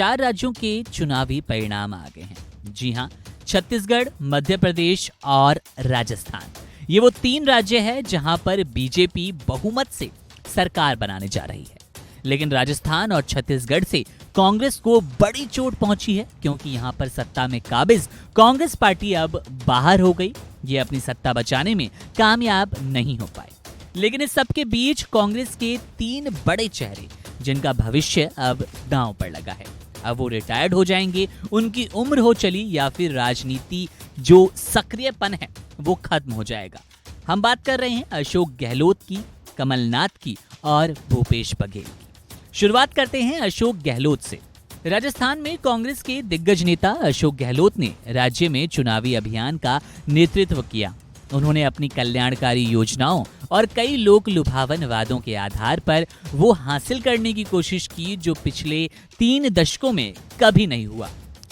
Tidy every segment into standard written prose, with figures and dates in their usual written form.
4 राज्यों के चुनावी परिणाम आ गए हैं। जी हां, छत्तीसगढ़, मध्य प्रदेश और राजस्थान। ये वो 3 राज्य हैं जहां पर बीजेपी बहुमत से सरकार बनाने जा रही है। लेकिन राजस्थान और छत्तीसगढ़ से कांग्रेस को बड़ी चोट पहुंची है, क्योंकि यहां पर सत्ता में काबिज कांग्रेस पार्टी अब बाहर हो गई। ये अपनी सत्ता बचाने में कामयाब नहीं हो पाए। लेकिन इस सबके बीच कांग्रेस के 3 बड़े चेहरे, जिनका भविष्य अब दांव पर लगा है। अब वो रिटायर्ड हो जाएंगे, उनकी उम्र हो चली, या फिर राजनीति जो सक्रियपन है वो खत्म हो जाएगा। हम बात कर रहे हैं अशोक गहलोत की, कमलनाथ की और भूपेश बघेल की। शुरुआत करते हैं अशोक गहलोत से। राजस्थान में कांग्रेस के दिग्गज नेता अशोक गहलोत ने राज्य में चुनावी अभियान का नेतृत्व किया। उन्होंने अपनी कल्याणकारी योजनाओं और कई लोक लुभावन वादों के आधार पर वो हासिल करने की कोशिश की जो पिछले 3 दशकों में कभी नहीं हुआ,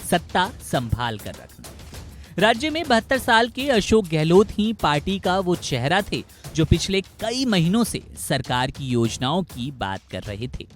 सत्ता संभाल कर रखना। राज्य में 72 साल के अशोक गहलोत ही पार्टी का वो चेहरा थे जो पिछले कई महीनों से सरकार की योजनाओं की बात कर रहे थे।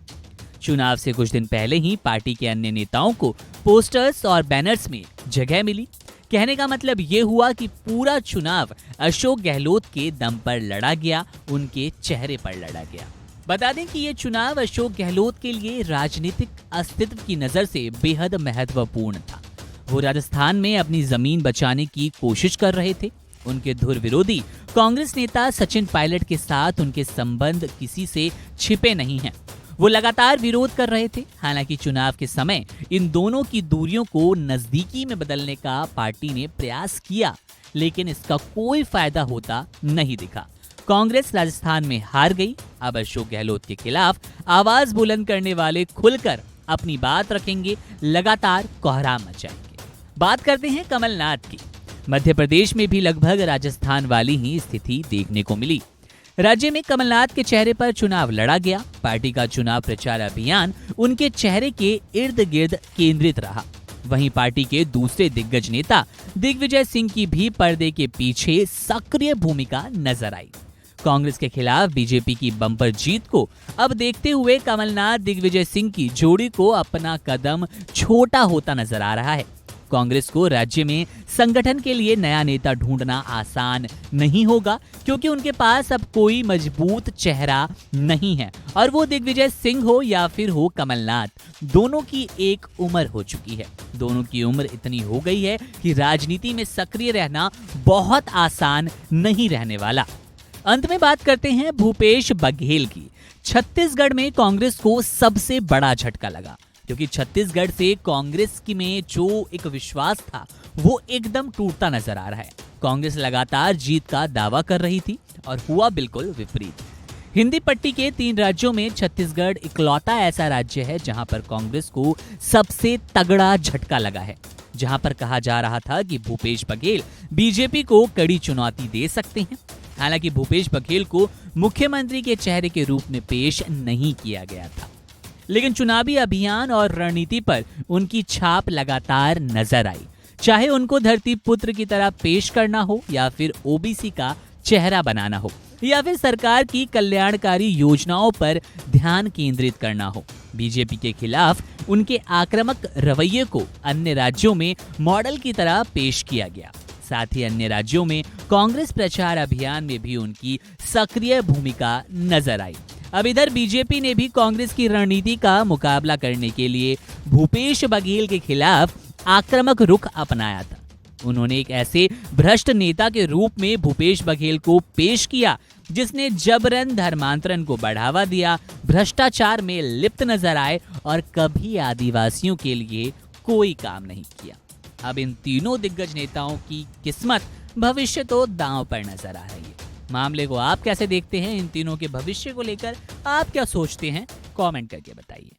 चुनाव से कुछ दिन पहले ही पार्टी के अन्य नेताओं को पोस्टर्स और बैनर्स में जगह मिली। कहने का मतलब ये हुआ कि पूरा चुनाव अशोक गहलोत के दम पर लड़ा गया, उनके चेहरे पर लड़ा गया। बता दें कि ये चुनाव अशोक गहलोत के लिए राजनीतिक अस्तित्व की नजर से बेहद महत्वपूर्ण था। वो राजस्थान में अपनी जमीन बचाने की कोशिश कर रहे थे। उनके धुर विरोधी कांग्रेस नेता सचिन पायलट के साथ उनके संबंध किसी से छिपे नहीं हैं। वो लगातार विरोध कर रहे थे। हालांकि चुनाव के समय इन दोनों की दूरियों को नजदीकी में बदलने का पार्टी ने प्रयास किया, लेकिन इसका कोई फायदा होता नहीं दिखा। कांग्रेस राजस्थान में हार गई। अब अशोक गहलोत के खिलाफ आवाज बुलंद करने वाले खुलकर अपनी बात रखेंगे, लगातार कोहराम मचाएंगे। बात करते हैं कमलनाथ की। मध्य प्रदेश में भी लगभग राजस्थान वाली ही स्थिति देखने को मिली। राज्य में कमलनाथ के चेहरे पर चुनाव लड़ा गया। पार्टी का चुनाव प्रचार अभियान उनके चेहरे के इर्द गिर्द केंद्रित रहा। वहीं पार्टी के दूसरे दिग्गज नेता दिग्विजय सिंह की भी पर्दे के पीछे सक्रिय भूमिका नजर आई। कांग्रेस के खिलाफ बीजेपी की बम्पर जीत को अब देखते हुए कमलनाथ दिग्विजय सिंह की जोड़ी को अपना कदम छोटा होता नजर आ रहा है। कांग्रेस को राज्य में संगठन के लिए नया नेता ढूंढना आसान नहीं होगा, क्योंकि उनके पास अब कोई मजबूत चेहरा नहीं है। और वो दिग्विजय सिंह हो या फिर हो कमलनाथ, दोनों की एक उम्र हो चुकी है। दोनों की उम्र इतनी हो गई है कि राजनीति में सक्रिय रहना बहुत आसान नहीं रहने वाला। अंत में बात करते हैं भूपेश बघेल की। छत्तीसगढ़ में कांग्रेस को सबसे बड़ा झटका लगा, क्योंकि छत्तीसगढ़ से कांग्रेस की में जो एक विश्वास था वो एकदम टूटता नजर आ रहा है। कांग्रेस लगातार जीत का दावा कर रही थी और हुआ बिल्कुल विपरीत। हिंदी पट्टी के 3 राज्यों में छत्तीसगढ़ इकलौता ऐसा राज्य है जहां पर कांग्रेस को सबसे तगड़ा झटका लगा है। जहां पर कहा जा रहा था कि भूपेश बघेल बीजेपी को कड़ी चुनौती दे सकते हैं। हालांकि भूपेश बघेल को मुख्यमंत्री के चेहरे के रूप में पेश नहीं किया गया था, लेकिन चुनावी अभियान और रणनीति पर उनकी छाप लगातार नजर आई। चाहे उनको धरती पुत्र की तरह पेश करना हो, या फिर ओबीसी का चेहरा बनाना हो, या फिर सरकार की कल्याणकारी योजनाओं पर ध्यान केंद्रित करना हो। बीजेपी के खिलाफ उनके आक्रामक रवैये को अन्य राज्यों में मॉडल की तरह पेश किया गया। साथ ही अन्य राज्यों में कांग्रेस प्रचार अभियान में भी उनकी सक्रिय भूमिका नजर आई। अब इधर बीजेपी ने भी कांग्रेस की रणनीति का मुकाबला करने के लिए भूपेश बघेल के खिलाफ आक्रामक रुख अपनाया था। उन्होंने एक ऐसे भ्रष्ट नेता के रूप में भूपेश बघेल को पेश किया जिसने जबरन धर्मांतरण को बढ़ावा दिया, भ्रष्टाचार में लिप्त नजर आए और कभी आदिवासियों के लिए कोई काम नहीं किया। अब इन तीनों दिग्गज नेताओं की किस्मत, भविष्य तो दांव पर नजर आ रही है। मामले को आप कैसे देखते हैं? इन तीनों के भविष्य को लेकर आप क्या सोचते हैं? कमेंट करके बताइए।